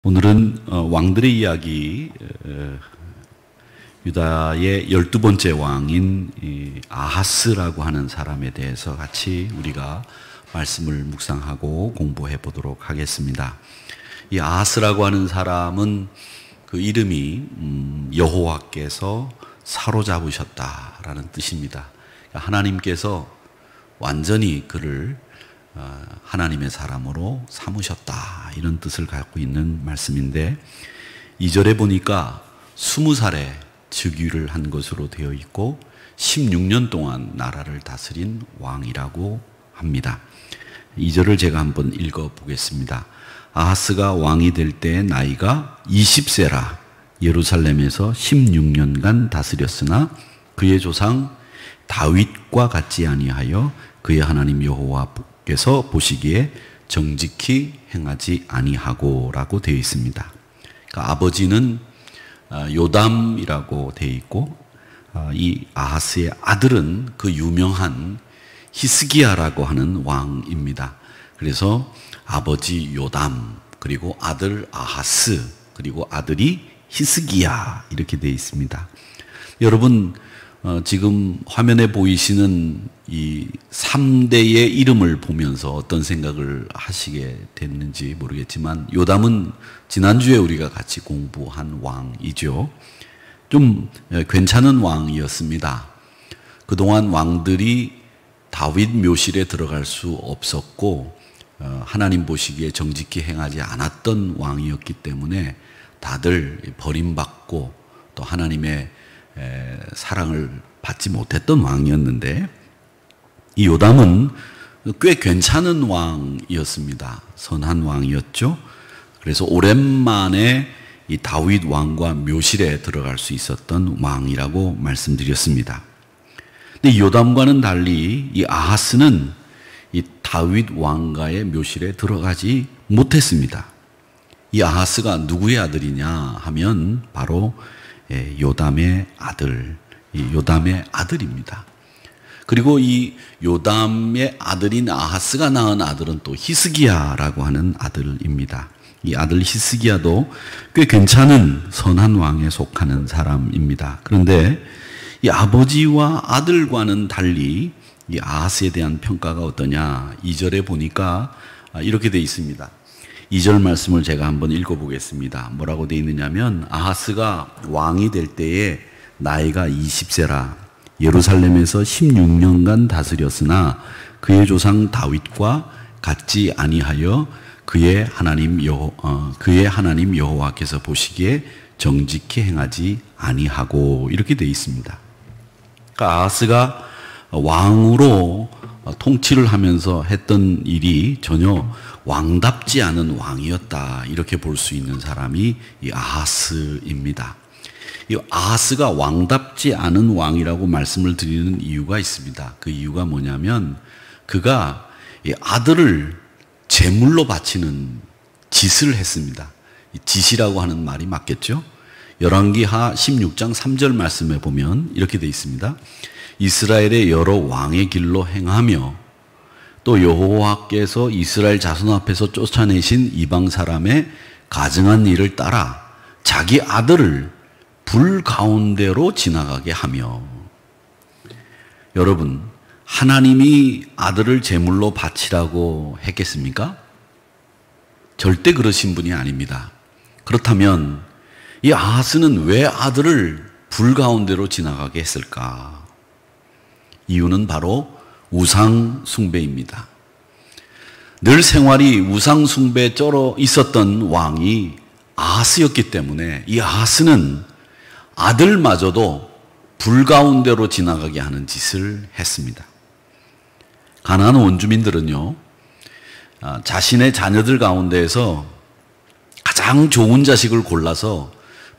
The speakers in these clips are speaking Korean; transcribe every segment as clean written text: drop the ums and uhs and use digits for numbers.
오늘은 왕들의 이야기, 유다의 12번째 왕인 아하스라고 하는 사람에 대해서 같이 우리가 말씀을 묵상하고 공부해 보도록 하겠습니다. 이 아하스라고 하는 사람은 그 이름이 여호와께서 사로잡으셨다라는 뜻입니다. 하나님께서 완전히 그를 하나님의 사람으로 삼으셨다, 이런 뜻을 갖고 있는 말씀인데, 2절에 보니까 20살에 즉위를 한 것으로 되어 있고 16년 동안 나라를 다스린 왕이라고 합니다. 2절을 제가 한번 읽어 보겠습니다. 아하스가 왕이 될 때의 나이가 20세라 예루살렘에서 16년간 다스렸으나 그의 조상 다윗과 같지 아니하여 그의 하나님 여호와께서 보시기에 정직히 행하지 아니하고 라고 되어 있습니다. 그러니까 아버지는 요담이라고 되어 있고, 이 아하스의 아들은 그 유명한 히스기야라고 하는 왕입니다. 그래서 아버지 요담, 그리고 아들 아하스, 그리고 아들이 히스기야, 이렇게 되어 있습니다. 여러분, 지금 화면에 보이시는 이 3대의 이름을 보면서 어떤 생각을 하시게 됐는지 모르겠지만, 요담은 지난주에 우리가 같이 공부한 왕이죠. 좀 괜찮은 왕이었습니다. 그동안 왕들이 다윗 묘실에 들어갈 수 없었고 하나님 보시기에 정직히 행하지 않았던 왕이었기 때문에 다들 버림받고 또 하나님의 사랑을 받지 못했던 왕이었는데, 이 요담은 꽤 괜찮은 왕이었습니다. 선한 왕이었죠. 그래서 오랜만에 이 다윗 왕과 묘실에 들어갈 수 있었던 왕이라고 말씀드렸습니다. 근데 이 요담과는 달리 이 아하스는 이 다윗 왕가의 묘실에 들어가지 못했습니다. 이 아하스가 누구의 아들이냐 하면 바로 요담의 아들, 요담의 아들입니다. 그리고 이 요담의 아들인 아하스가 낳은 아들은 또 히스기야라고 하는 아들입니다. 이 아들 히스기야도 꽤 괜찮은 선한 왕에 속하는 사람입니다. 그런데 이 아버지와 아들과는 달리 이 아하스에 대한 평가가 어떠냐, 2절에 보니까 이렇게 되어 있습니다. 2절 말씀을 제가 한번 읽어보겠습니다. 뭐라고 되어 있느냐면, 아하스가 왕이 될 때에 나이가 20세라 예루살렘에서 16년간 다스렸으나 그의 조상 다윗과 같지 아니하여 그의 하나님 여호와께서 보시기에 정직히 행하지 아니하고, 이렇게 되어 있습니다. 그러니까 아하스가 왕으로 통치를 하면서 했던 일이 전혀 왕답지 않은 왕이었다, 이렇게 볼 수 있는 사람이 이 아하스입니다. 이 아하스가 왕답지 않은 왕이라고 말씀을 드리는 이유가 있습니다. 그 이유가 뭐냐면, 그가 이 아들을 제물로 바치는 짓을 했습니다. 이 짓이라고 하는 말이 맞겠죠? 열왕기하 16장 3절 말씀에 보면 이렇게 되어 있습니다. 이스라엘의 여러 왕의 길로 행하며 또 여호와께서 이스라엘 자손 앞에서 쫓아내신 이방 사람의 가증한 일을 따라 자기 아들을 불 가운데로 지나가게 하며. 여러분, 하나님이 아들을 제물로 바치라고 했겠습니까? 절대 그러신 분이 아닙니다. 그렇다면 이 아하스는 왜 아들을 불 가운데로 지나가게 했을까? 이유는 바로 우상 숭배입니다. 늘 생활이 우상 숭배에 쩔어 있었던 왕이 아하스였기 때문에 이 아하스는 아들마저도 불 가운데로 지나가게 하는 짓을 했습니다. 가나안 원주민들은요, 자신의 자녀들 가운데에서 가장 좋은 자식을 골라서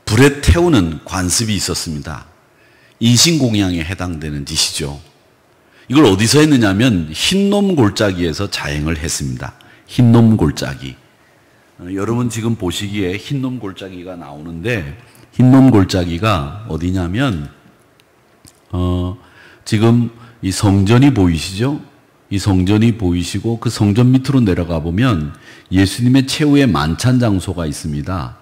불에 태우는 관습이 있었습니다. 인신공양에 해당되는 짓이죠. 이걸 어디서 했느냐면 흰놈 골짜기에서 자행을 했습니다. 흰놈 골짜기. 여러분 지금 보시기에 흰놈 골짜기가 나오는데, 흰놈 골짜기가 어디냐면 지금 이 성전이 보이시죠? 이 성전이 보이시고 그 성전 밑으로 내려가 보면 예수님의 최후의 만찬 장소가 있습니다.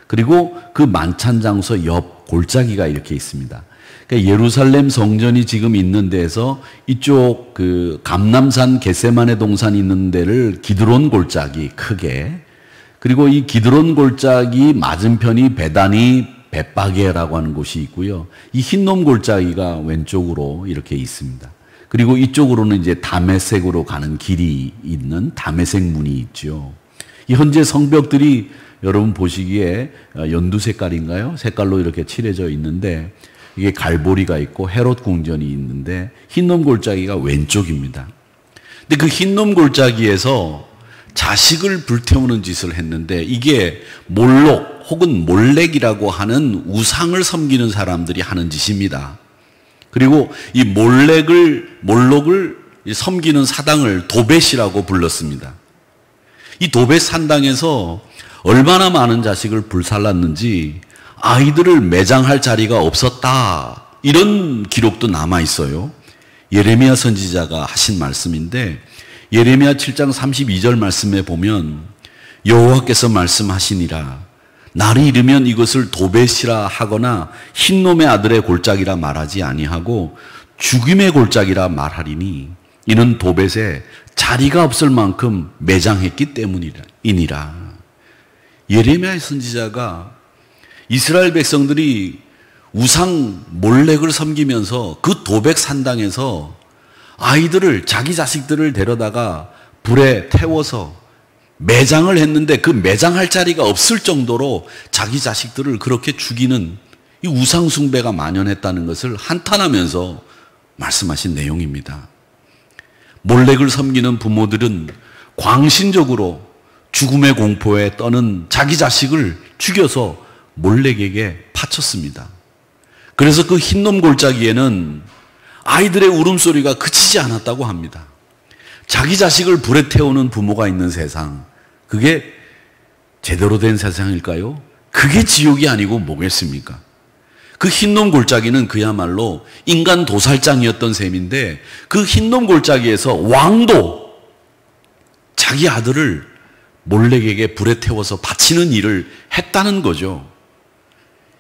그리고 그 만찬 장소 옆 골짜기가 이렇게 있습니다. 그러니까 예루살렘 성전이 지금 있는 데에서 이쪽 그 감람산 겟세마네 동산이 있는 데를 기드론 골짜기 크게, 그리고 이 기드론 골짜기 맞은편이 베다니 벳바게라고 하는 곳이 있고요. 이 흰놈 골짜기가 왼쪽으로 이렇게 있습니다. 그리고 이쪽으로는 이제 다메섹으로 가는 길이 있는 다메섹 문이 있죠. 이 현재 성벽들이 여러분 보시기에 연두 색깔인가요? 색깔로 이렇게 칠해져 있는데 이게 갈보리가 있고 헤롯 궁전이 있는데 흰놈 골짜기가 왼쪽입니다. 근데 그 흰놈 골짜기에서 자식을 불태우는 짓을 했는데 이게 몰록 혹은 몰렉이라고 하는 우상을 섬기는 사람들이 하는 짓입니다. 그리고 이 몰록을 섬기는 사당을 도벳이라고 불렀습니다. 이 도벳 산당에서 얼마나 많은 자식을 불살랐는지 아이들을 매장할 자리가 없었다, 이런 기록도 남아 있어요. 예레미야 선지자가 하신 말씀인데 예레미야 7장 32절 말씀에 보면 여호와께서 말씀하시니라, 날이 이르면 이것을 도벳이라 하거나 흰놈의 아들의 골짜기라 말하지 아니하고 죽임의 골짜기라 말하리니 이는 도벳에 자리가 없을 만큼 매장했기 때문이니라. 예레미야 선지자가 이스라엘 백성들이 우상 몰렉을 섬기면서 그 도벳 산당에서 아이들을, 자기 자식들을 데려다가 불에 태워서 매장을 했는데 그 매장할 자리가 없을 정도로 자기 자식들을 그렇게 죽이는 이 우상 숭배가 만연했다는 것을 한탄하면서 말씀하신 내용입니다. 몰렉을 섬기는 부모들은 광신적으로 죽음의 공포에 떠는 자기 자식을 죽여서 몰렉에게 바쳤습니다. 그래서 그 흰놈 골짜기에는 아이들의 울음소리가 그치지 않았다고 합니다. 자기 자식을 불에 태우는 부모가 있는 세상, 그게 제대로 된 세상일까요? 그게 지옥이 아니고 뭐겠습니까? 그 흰놈 골짜기는 그야말로 인간 도살장이었던 셈인데 그 흰놈 골짜기에서 왕도 자기 아들을 몰렉에게 불에 태워서 바치는 일을 했다는 거죠.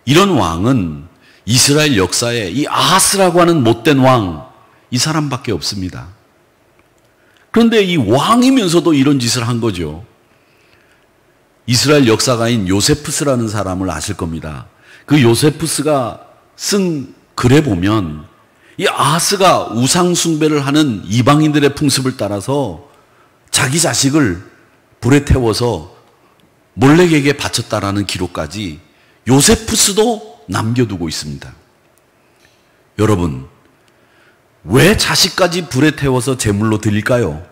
이런 왕은 이스라엘 역사에 이 아하스라고 하는 못된 왕, 이 사람밖에 없습니다. 그런데 이 왕이면서도 이런 짓을 한 거죠. 이스라엘 역사가인 요세푸스라는 사람을 아실 겁니다. 그 요세푸스가 쓴 글에 보면 이 아하스가 우상 숭배를 하는 이방인들의 풍습을 따라서 자기 자식을 불에 태워서 몰렉에게 바쳤다라는 기록까지 요세푸스도 남겨두고 있습니다. 여러분, 왜 자식까지 불에 태워서 제물로 드릴까요?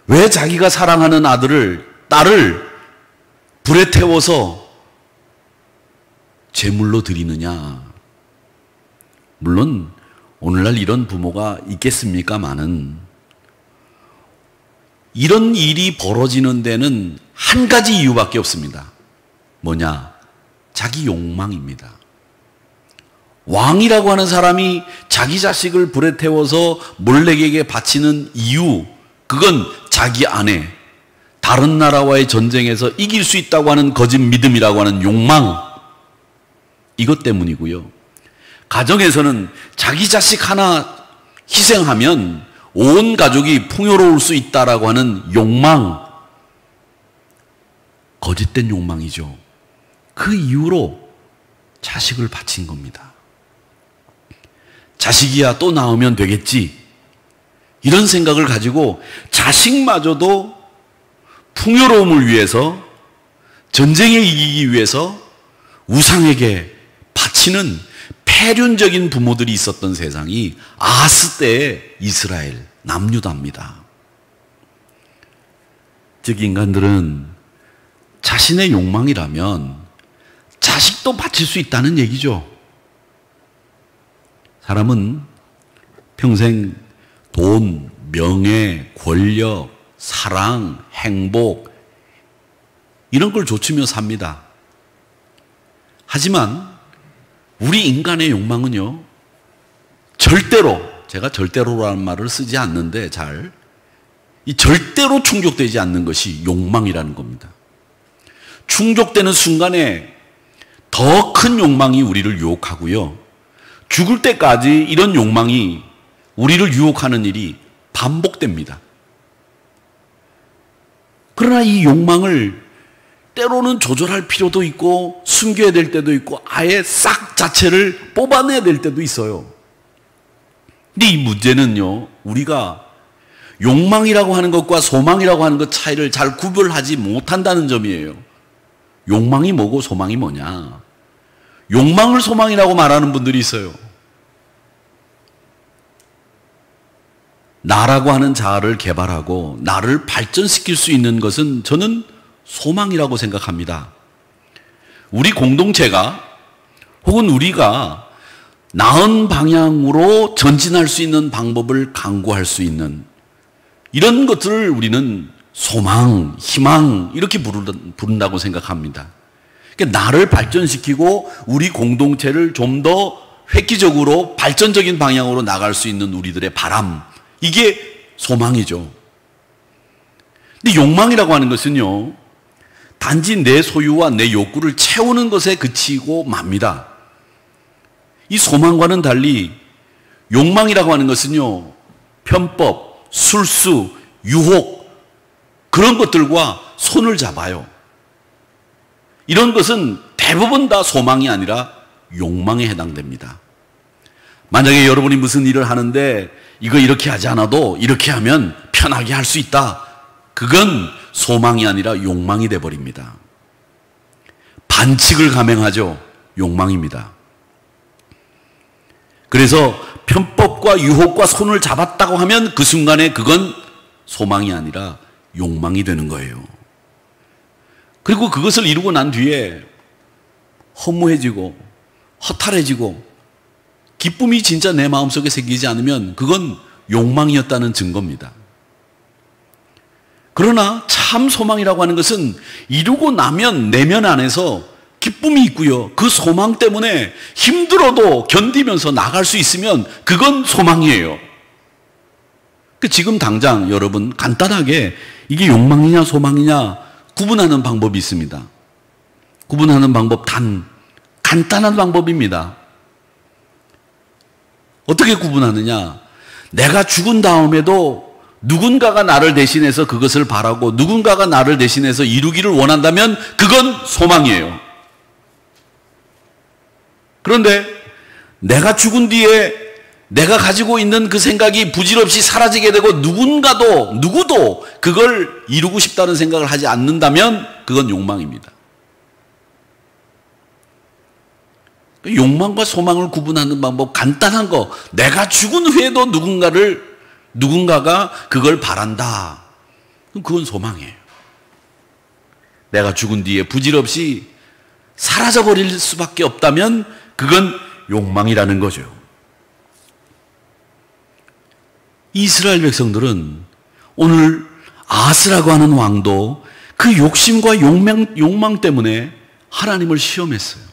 왜 자기가 사랑하는 아들을, 딸을 불에 태워서 제물로 드리느냐? 물론 오늘날 이런 부모가 있겠습니까마는 이런 일이 벌어지는 데는 한 가지 이유밖에 없습니다. 뭐냐? 자기 욕망입니다. 왕이라고 하는 사람이 자기 자식을 불에 태워서 몰렉에게 바치는 이유, 그건 자기 아내, 다른 나라와의 전쟁에서 이길 수 있다고 하는 거짓 믿음이라고 하는 욕망, 이것 때문이고요. 가정에서는 자기 자식 하나 희생하면 온 가족이 풍요로울 수 있다라고 하는 욕망, 거짓된 욕망이죠. 그 이유로 자식을 바친 겁니다. 자식이야 또 낳으면 되겠지, 이런 생각을 가지고 자식마저도 풍요로움을 위해서, 전쟁에 이기기 위해서 우상에게 바치는 폐륜적인 부모들이 있었던 세상이 아하스 때의 이스라엘 남유다입니다. 즉 인간들은 자신의 욕망이라면 자식도 바칠 수 있다는 얘기죠. 사람은 평생 돈, 명예, 권력, 사랑, 행복 이런 걸 좇으며 삽니다. 하지만 우리 인간의 욕망은요, 절대로 제가 절대로라는 말을 쓰지 않는데 이 절대로 충족되지 않는 것이 욕망이라는 겁니다. 충족되는 순간에 더 큰 욕망이 우리를 유혹하고요. 죽을 때까지 이런 욕망이 우리를 유혹하는 일이 반복됩니다. 그러나 이 욕망을 때로는 조절할 필요도 있고 숨겨야 될 때도 있고 아예 싹 자체를 뽑아내야 될 때도 있어요. 근데 이 문제는요, 우리가 욕망이라고 하는 것과 소망이라고 하는 것 차이를 잘 구별하지 못한다는 점이에요. 욕망이 뭐고 소망이 뭐냐? 욕망을 소망이라고 말하는 분들이 있어요. 나라고 하는 자아를 개발하고 나를 발전시킬 수 있는 것은 저는 소망이라고 생각합니다. 우리 공동체가 혹은 우리가 나은 방향으로 전진할 수 있는 방법을 강구할 수 있는 이런 것들을 우리는 소망, 희망 이렇게 부른다고 생각합니다. 그러니까 나를 발전시키고 우리 공동체를 좀 더 획기적으로 발전적인 방향으로 나갈 수 있는 우리들의 바람, 이게 소망이죠. 근데 욕망이라고 하는 것은요, 단지 내 소유와 내 욕구를 채우는 것에 그치고 맙니다. 이 소망과는 달리 욕망이라고 하는 것은요, 편법, 술수, 유혹 그런 것들과 손을 잡아요. 이런 것은 대부분 다 소망이 아니라 욕망에 해당됩니다. 만약에 여러분이 무슨 일을 하는데 이거 이렇게 하지 않아도 이렇게 하면 편하게 할 수 있다. 그건 소망이 아니라 욕망이 돼버립니다. 반칙을 감행하죠. 욕망입니다. 그래서 편법과 유혹과 손을 잡았다고 하면 그 순간에 그건 소망이 아니라 욕망이 되는 거예요. 그리고 그것을 이루고 난 뒤에 허무해지고 허탈해지고 기쁨이 진짜 내 마음속에 생기지 않으면 그건 욕망이었다는 증거입니다. 그러나 참 소망이라고 하는 것은 이루고 나면 내면 안에서 기쁨이 있고요. 그 소망 때문에 힘들어도 견디면서 나갈 수 있으면 그건 소망이에요. 지금 당장 여러분 간단하게 이게 욕망이냐 소망이냐 구분하는 방법이 있습니다. 구분하는 방법 간단한 방법입니다. 어떻게 구분하느냐? 내가 죽은 다음에도 누군가가 나를 대신해서 그것을 바라고 누군가가 나를 대신해서 이루기를 원한다면 그건 소망이에요. 그런데 내가 죽은 뒤에 내가 가지고 있는 그 생각이 부질없이 사라지게 되고 누구도 그걸 이루고 싶다는 생각을 하지 않는다면 그건 욕망입니다. 욕망과 소망을 구분하는 방법 간단한 거, 내가 죽은 후에도 누군가가 그걸 바란다. 그건 소망이에요. 내가 죽은 뒤에 부질없이 사라져버릴 수밖에 없다면 그건 욕망이라는 거죠. 이스라엘 백성들은 오늘 아스라고 하는 왕도 그 욕심과 욕망 때문에 하나님을 시험했어요.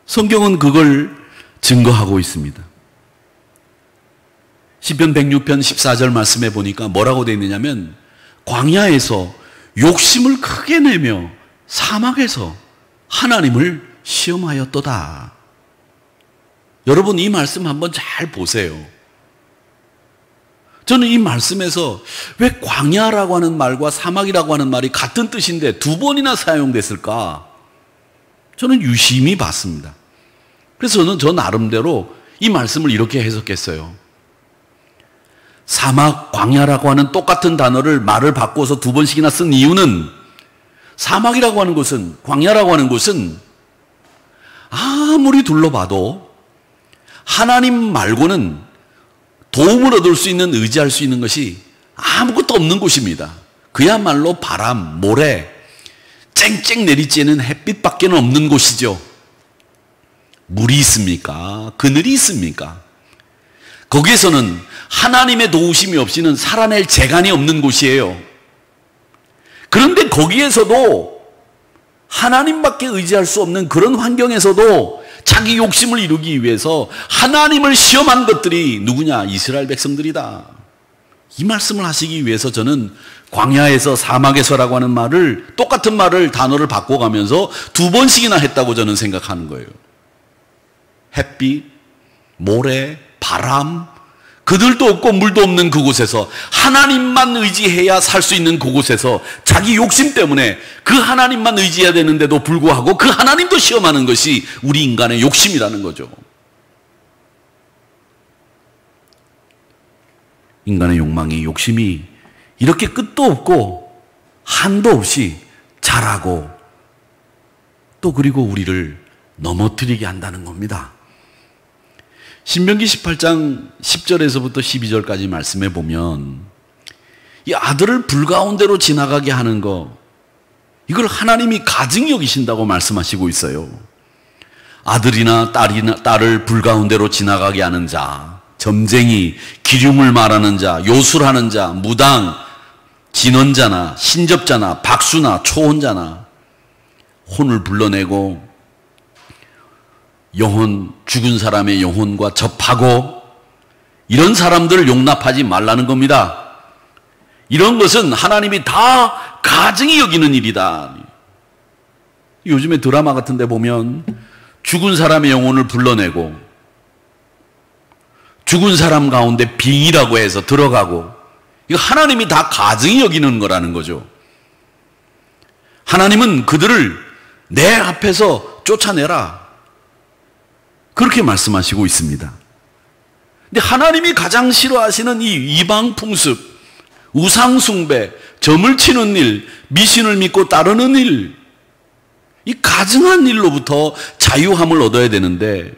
성경은 그걸 증거하고 있습니다. 시편 106편 14절 말씀에 보니까 뭐라고 되어 있느냐면 광야에서 욕심을 크게 내며 사막에서 하나님을 시험하였도다. 여러분 이 말씀 한번 잘 보세요. 저는 이 말씀에서 왜 광야라고 하는 말과 사막이라고 하는 말이 같은 뜻인데 두 번이나 사용됐을까? 저는 유심히 봤습니다. 그래서 저는 저 나름대로 이 말씀을 이렇게 해석했어요. 사막, 광야라고 하는 똑같은 단어를 말을 바꿔서 두 번씩이나 쓴 이유는 사막이라고 하는 것은, 광야라고 하는 것은 아무리 둘러봐도 하나님 말고는 도움을 얻을 수 있는, 의지할 수 있는 것이 아무것도 없는 곳입니다. 그야말로 바람, 모래, 쨍쨍 내리쬐는 햇빛밖에 없는 곳이죠. 물이 있습니까? 그늘이 있습니까? 거기에서는 하나님의 도우심이 없이는 살아낼 재간이 없는 곳이에요. 그런데 거기에서도 하나님밖에 의지할 수 없는 그런 환경에서도 자기 욕심을 이루기 위해서 하나님을 시험한 것들이 누구냐? 이스라엘 백성들이다. 이 말씀을 하시기 위해서 저는 광야에서 사막에서라고 하는 말을, 똑같은 말을, 단어를 바꿔가면서 2번씩이나 했다고 저는 생각하는 거예요. 햇빛, 모래, 바람, 그들도 없고 물도 없는 그곳에서 하나님만 의지해야 살 수 있는 그곳에서 자기 욕심 때문에 그 하나님만 의지해야 되는데도 불구하고 그 하나님도 시험하는 것이 우리 인간의 욕심이라는 거죠. 인간의 욕망이, 욕심이 이렇게 끝도 없고 한도 없이 자라고 또 그리고 우리를 넘어뜨리게 한다는 겁니다. 신명기 18장 10절에서부터 12절까지 말씀해 보면 이 아들을 불가운데로 지나가게 하는 거, 이걸 하나님이 가증히 여기신다고 말씀하시고 있어요. 아들이나 딸을 불가운데로 지나가게 하는 자, 점쟁이, 기름을 말하는 자, 요술하는 자, 무당, 진언자나 신접자나 박수나 초혼자나 혼을 불러내고 영혼, 죽은 사람의 영혼과 접하고 이런 사람들을 용납하지 말라는 겁니다. 이런 것은 하나님이 다 가증히 여기는 일이다. 요즘에 드라마 같은 데 보면 죽은 사람의 영혼을 불러내고 죽은 사람 가운데 빙이라고 해서 들어가고, 이거 하나님이 다 가증히 여기는 거라는 거죠. 하나님은 그들을 내 앞에서 쫓아내라, 그렇게 말씀하시고 있습니다. 근데 하나님이 가장 싫어하시는 이 이방 풍습, 우상 숭배, 점을 치는 일, 미신을 믿고 따르는 일, 이 가증한 일로부터 자유함을 얻어야 되는데,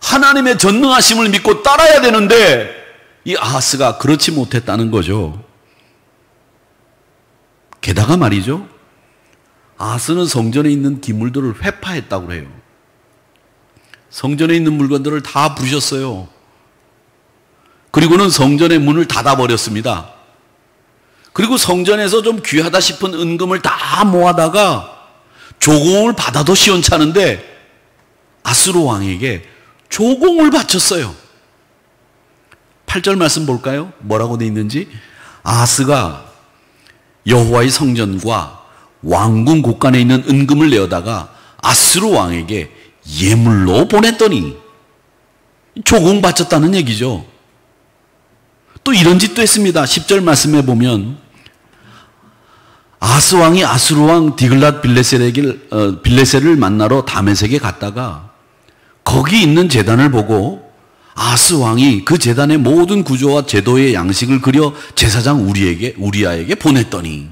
하나님의 전능하심을 믿고 따라야 되는데 이 아하스가 그렇지 못했다는 거죠. 게다가 말이죠, 아하스는 성전에 있는 기물들을 회파했다고 해요. 성전에 있는 물건들을 다 부셨어요. 그리고는 성전의 문을 닫아버렸습니다. 그리고 성전에서 좀 귀하다 싶은 은금을 다 모아다가 조공을 받아도 시원찮은데 아수르 왕에게 조공을 바쳤어요. 8절 말씀 볼까요? 뭐라고 되어 있는지. 아하스가 여호와의 성전과 왕궁 곳간에 있는 은금을 내어다가 아수르 왕에게 예물로 보냈더니, 조공 바쳤다는 얘기죠. 또 이런 짓도 했습니다. 10절 말씀해 보면 아하스 왕이 아수르 왕 디글랏 빌레셀을 만나러 다메섹에 갔다가 거기 있는 제단을 보고 아하스 왕이 그 제단의 모든 구조와 제도의 양식을 그려 제사장 우리아에게 보냈더니,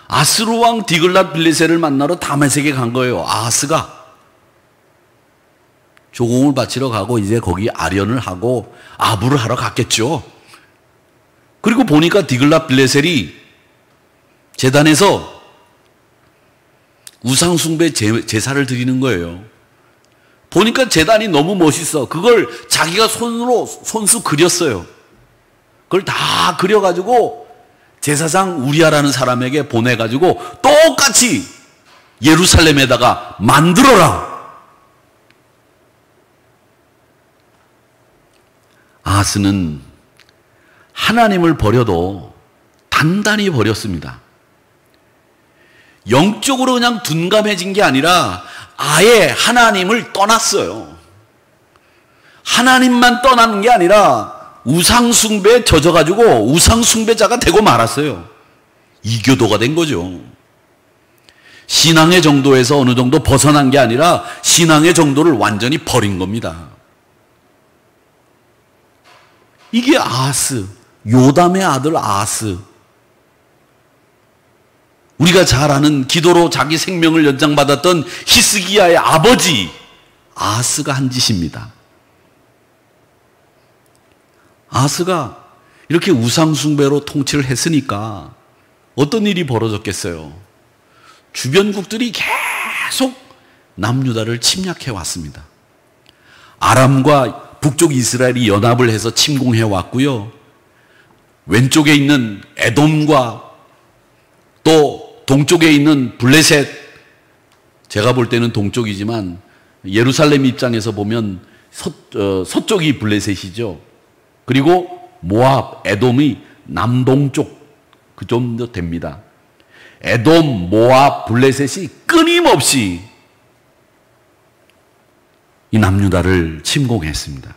아수르 왕 디글랏 빌레셀을 만나러 다메섹에 간 거예요. 아하스가 조공을 바치러 가고 이제 거기 아련을 하고 아부를 하러 갔겠죠. 그리고 보니까 디글랏 빌레셀이 제단에서 우상숭배 제사를 드리는 거예요. 보니까 제단이 너무 멋있어. 그걸 자기가 손수 그렸어요. 그걸 다 그려가지고 제사장 우리아라는 사람에게 보내가지고 똑같이 예루살렘에다가 만들어라. 아하스는 하나님을 버려도 단단히 버렸습니다. 영적으로 그냥 둔감해진 게 아니라 아예 하나님을 떠났어요. 하나님만 떠나는 게 아니라 우상숭배에 젖어가지고 우상숭배자가 되고 말았어요. 이교도가 된 거죠. 신앙의 정도에서 어느 정도 벗어난 게 아니라 신앙의 정도를 완전히 버린 겁니다. 이게 아하스, 요담의 아들 아하스. 우리가 잘 아는 기도로 자기 생명을 연장받았던 히스기야의 아버지 아하스가 한 짓입니다. 아하스가 이렇게 우상숭배로 통치를 했으니까 어떤 일이 벌어졌겠어요? 주변국들이 계속 남유다를 침략해 왔습니다. 아람과 북쪽 이스라엘이 연합을 해서 침공해 왔고요. 왼쪽에 있는 에돔과 또 동쪽에 있는 블레셋, 제가 볼 때는 동쪽이지만 예루살렘 입장에서 보면 서쪽이 블레셋이죠. 그리고 모압, 에돔이 남동쪽 그 정도 됩니다. 에돔, 모압, 블레셋이 끊임없이 이 남유다를 침공했습니다.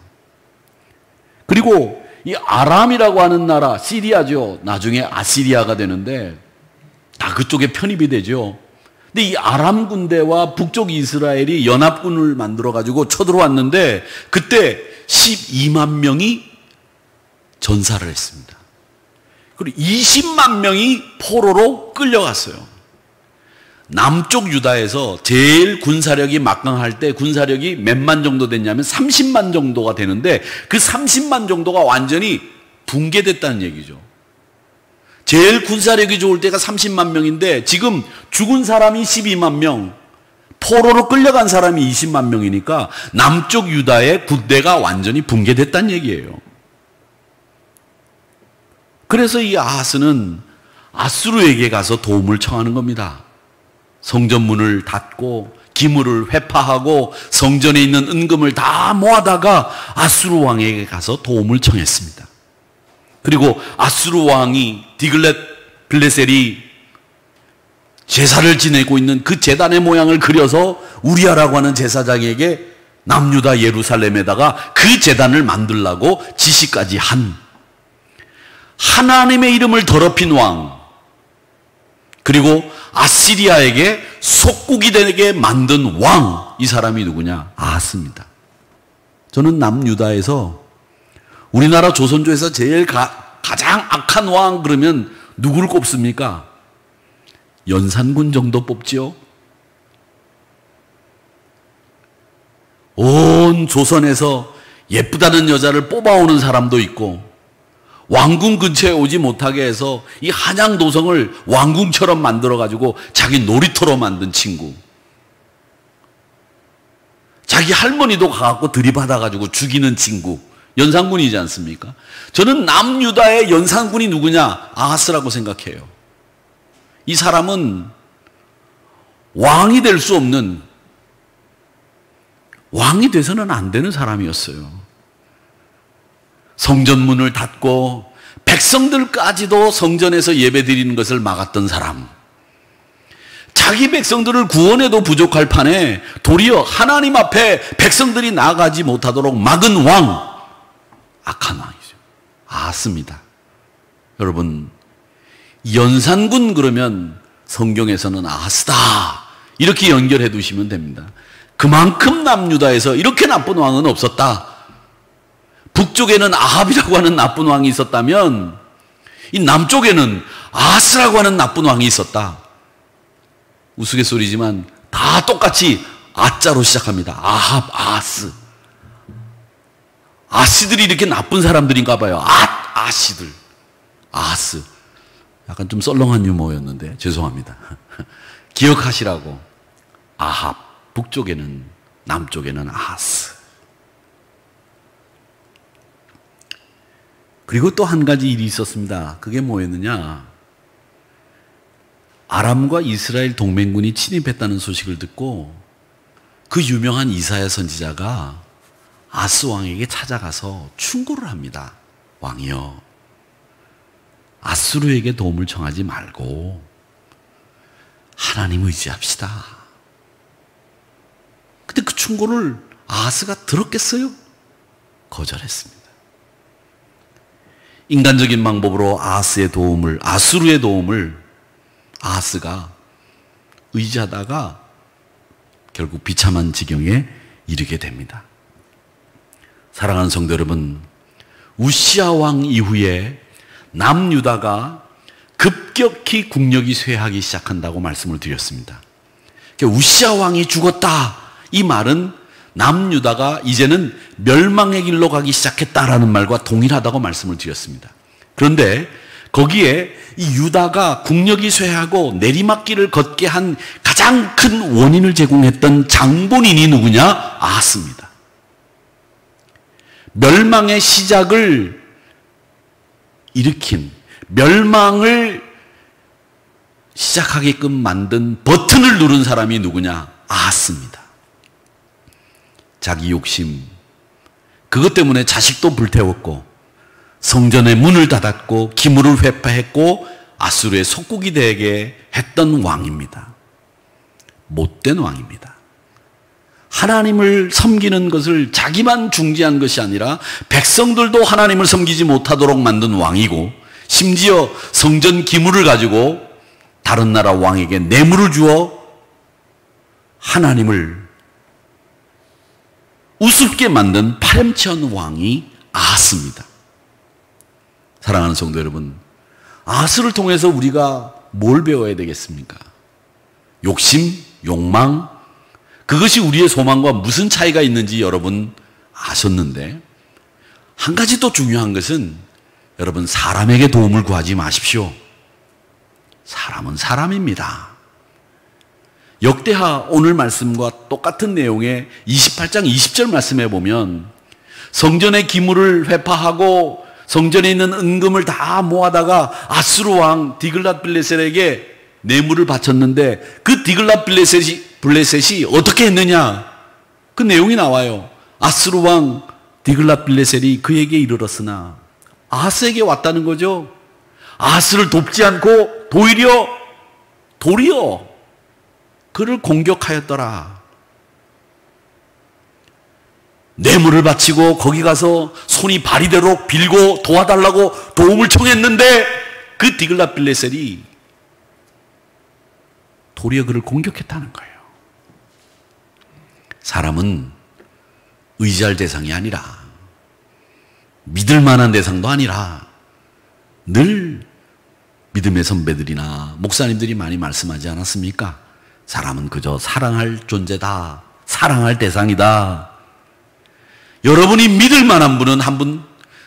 그리고 이 아람이라고 하는 나라, 시리아죠. 나중에 아시리아가 되는데 다 그쪽에 편입이 되죠. 근데 이 아람 군대와 북쪽 이스라엘이 연합군을 만들어 가지고 쳐들어왔는데 그때 12만 명이 전사를 했습니다. 그리고 20만 명이 포로로 끌려갔어요. 남쪽 유다에서 제일 군사력이 막강할 때 군사력이 몇만 정도 됐냐면 30만 정도가 되는데 그 30만 정도가 완전히 붕괴됐다는 얘기죠. 제일 군사력이 좋을 때가 30만 명인데 지금 죽은 사람이 12만 명, 포로로 끌려간 사람이 20만 명이니까 남쪽 유다의 군대가 완전히 붕괴됐다는 얘기예요. 그래서 이 아하스는 아수르에게 가서 도움을 청하는 겁니다. 성전문을 닫고 기물을 회파하고 성전에 있는 은금을 다 모아다가 아수르 왕에게 가서 도움을 청했습니다. 그리고 아수르 왕이 디글렛 빌레셀이 제사를 지내고 있는 그 제단의 모양을 그려서 우리아라고 하는 제사장에게 남유다 예루살렘에다가 그 제단을 만들라고 지시까지 한 하나님의 이름을 더럽힌 왕, 그리고 아시리아에게 속국이 되게 만든 왕, 이 사람이 누구냐? 아하스입니다. 저는 남유다에서 우리나라 조선조에서 제일 가장 악한 왕 그러면 누구를 꼽습니까? 연산군 정도 뽑지요. 온 조선에서 예쁘다는 여자를 뽑아오는 사람도 있고 왕궁 근처에 오지 못하게 해서 이 한양 도성을 왕궁처럼 만들어가지고 자기 놀이터로 만든 친구, 자기 할머니도 가갖고 들이받아가지고 죽이는 친구, 연산군이지 않습니까? 저는 남유다의 연산군이 누구냐? 아하스라고 생각해요. 이 사람은 왕이 될 수 없는, 왕이 돼서는 안 되는 사람이었어요. 성전문을 닫고 백성들까지도 성전에서 예배드리는 것을 막았던 사람, 자기 백성들을 구원해도 부족할 판에 도리어 하나님 앞에 백성들이 나아가지 못하도록 막은 왕, 악한 왕이죠. 아하스입니다. 여러분, 연산군 그러면 성경에서는 아하스다 이렇게 연결해 두시면 됩니다. 그만큼 남유다에서 이렇게 나쁜 왕은 없었다. 북쪽에는 아합이라고 하는 나쁜 왕이 있었다면 이 남쪽에는 아하스라고 하는 나쁜 왕이 있었다. 우스갯소리지만 다 똑같이 아자로 시작합니다. 아합, 아하스. 아시들이 이렇게 나쁜 사람들인가 봐요. 아시들. 아하스. 약간 좀 썰렁한 유머였는데 죄송합니다. 기억하시라고. 아합, 북쪽에는, 남쪽에는 아하스. 그리고 또 한 가지 일이 있었습니다. 그게 뭐였느냐? 아람과 이스라엘 동맹군이 침입했다는 소식을 듣고 그 유명한 이사야 선지자가 아스 왕에게 찾아가서 충고를 합니다. 왕이여, 아수르에게 도움을 청하지 말고 하나님 의지합시다. 근데 그 충고를 아하스가 들었겠어요? 거절했습니다. 인간적인 방법으로 아하스의 도움을, 아수르의 도움을 아하스가 의지하다가 결국 비참한 지경에 이르게 됩니다. 사랑하는 성도 여러분, 우시아 왕 이후에 남유다가 급격히 국력이 쇠하기 시작한다고 말씀을 드렸습니다. 우시아 왕이 죽었다, 이 말은 남유다가 이제는 멸망의 길로 가기 시작했다라는 말과 동일하다고 말씀을 드렸습니다. 그런데 거기에 이 유다가 국력이 쇠하고 내리막길을 걷게 한 가장 큰 원인을 제공했던 장본인이 누구냐? 아하스입니다. 멸망의 시작을 일으킨, 멸망을 시작하게끔 만든 버튼을 누른 사람이 누구냐? 아하스입니다. 자기 욕심, 그것 때문에 자식도 불태웠고 성전의 문을 닫았고 기물을 회파했고 아수르의 속국이 되게 했던 왕입니다. 못된 왕입니다. 하나님을 섬기는 것을 자기만 중지한 것이 아니라 백성들도 하나님을 섬기지 못하도록 만든 왕이고, 심지어 성전 기물을 가지고 다른 나라 왕에게 뇌물을 주어 하나님을 우습게 만든 파렴치한 왕이 아하스입니다. 사랑하는 성도 여러분, 아하스를 통해서 우리가 뭘 배워야 되겠습니까? 욕심, 욕망, 그것이 우리의 소망과 무슨 차이가 있는지 여러분 아셨는데, 한 가지 또 중요한 것은 여러분, 사람에게 도움을 구하지 마십시오. 사람은 사람입니다. 역대하 오늘 말씀과 똑같은 내용의 28장 20절 말씀해 보면, 성전의 기물을 회파하고 성전에 있는 은금을 다 모아다가 아수르 왕 디글랏빌레셀에게 뇌물을 바쳤는데, 그 디글랏빌레셋이 어떻게 했느냐, 그 내용이 나와요. 아수르 왕 디글랏빌레셀이 그에게 이르렀으나, 아하스에게 왔다는 거죠. 아하스를 돕지 않고 도리어 그를 공격하였더라. 뇌물을 바치고 거기 가서 손이 발이 되도록 빌고 도와달라고 도움을 청했는데, 그 디글랏빌레셀이 도리어 그를 공격했다는 거예요. 사람은 의지할 대상이 아니라, 믿을 만한 대상도 아니라, 늘 믿음의 선배들이나 목사님들이 많이 말씀하지 않았습니까? 사람은 그저 사랑할 존재다, 사랑할 대상이다. 여러분이 믿을 만한 분은 한 분,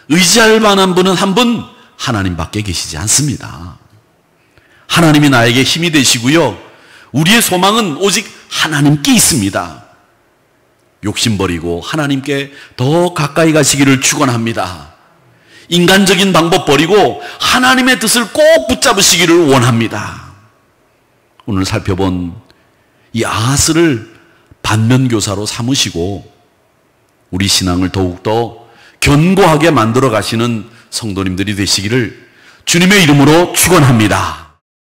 의지할 만한 분은 한 분, 하나님밖에 계시지 않습니다. 하나님이 나에게 힘이 되시고요, 우리의 소망은 오직 하나님께 있습니다. 욕심 버리고 하나님께 더 가까이 가시기를 축원합니다. 인간적인 방법 버리고 하나님의 뜻을 꼭 붙잡으시기를 원합니다. 오늘 살펴본 이 아하스를 반면교사로 삼으시고 우리 신앙을 더욱더 견고하게 만들어 가시는 성도님들이 되시기를 주님의 이름으로 축원합니다.